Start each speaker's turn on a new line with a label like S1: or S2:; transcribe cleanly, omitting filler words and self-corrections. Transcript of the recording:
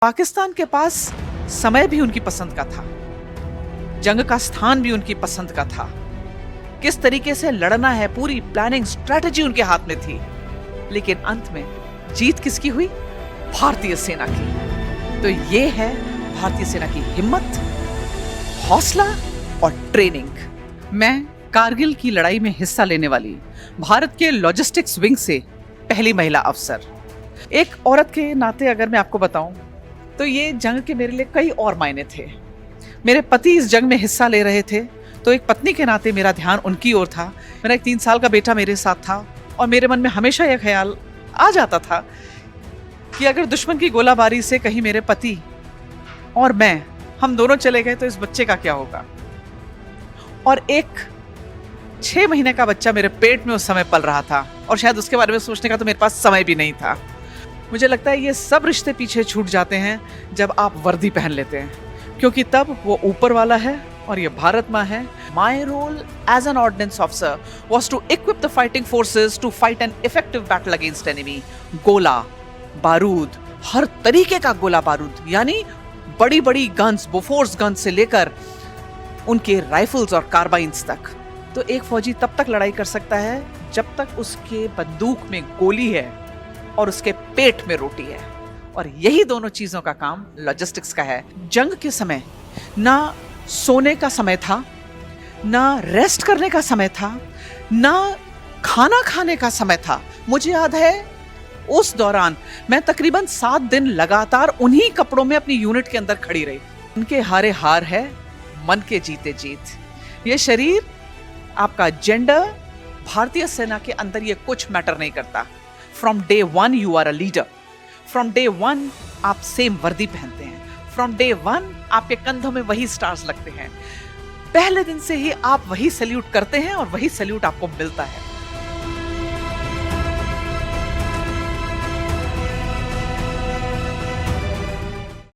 S1: पाकिस्तान के पास समय भी उनकी पसंद का था, जंग का स्थान भी उनकी पसंद का था, किस तरीके से लड़ना है पूरी प्लानिंग स्ट्रेटजी उनके हाथ में थी। लेकिन अंत में जीत किसकी हुई? भारतीय सेना की। तो ये है भारतीय सेना की हिम्मत, हौसला और ट्रेनिंग। मैं कारगिल की लड़ाई में हिस्सा लेने वाली भारत के लॉजिस्टिक्स विंग से पहली महिला अफसर। एक औरत के नाते अगर मैं आपको बताऊं तो ये जंग के मेरे लिए कई और मायने थे। मेरे पति इस जंग में हिस्सा ले रहे थे, तो एक पत्नी के नाते मेरा ध्यान उनकी ओर था। मेरा एक 3 साल का बेटा मेरे साथ था और मेरे मन में हमेशा यह ख्याल आ जाता था कि अगर दुश्मन की गोलाबारी से कहीं मेरे पति और मैं, हम दोनों चले गए तो इस बच्चे का क्या होगा। और एक 6 महीने का बच्चा मेरे पेट में उस समय पल रहा था और शायद उसके बारे में सोचने का तो मेरे पास समय भी नहीं था। मुझे लगता है ये सब रिश्ते पीछे छूट जाते हैं जब आप वर्दी पहन लेते हैं, क्योंकि तब वो ऊपर वाला है और ये भारत माँ है। My role as an ordnance officer was to equip the fighting forces to fight an effective battle against enemy. गोला बारूद, हर तरीके का गोला बारूद, यानी बड़ी बड़ी गन्स, बोफोर्स गन से लेकर उनके राइफल्स और कार्बाइन्स तक। तो एक फौजी तब तक लड़ाई कर सकता है जब तक उसके बंदूक में गोली है और उसके पेट में रोटी है। और यही दोनों चीजों का काम लॉजिस्टिक्स का है। जंग के समय ना सोने का समय था, ना रेस्ट करने का समय था, ना खाना खाने का समय था। मुझे याद है उस दौरान मैं तकरीबन 7 दिन लगातार उन्हीं कपड़ों में अपनी यूनिट के अंदर खड़ी रही। उनके हारे हार है, मन के जीते जीत। ये शरीर, आपका जेंडर, भारतीय सेना के अंदर ये कुछ मैटर नहीं करता। From day 1 you are a leader. From day 1 आप सेम वर्दी पहनते हैं। फ्रॉम डे 1 आपके कंधों में वही स्टार्स लगते हैं। पहले दिन से ही आप वही सैल्यूट करते हैं और वही सैल्यूट आपको मिलता है।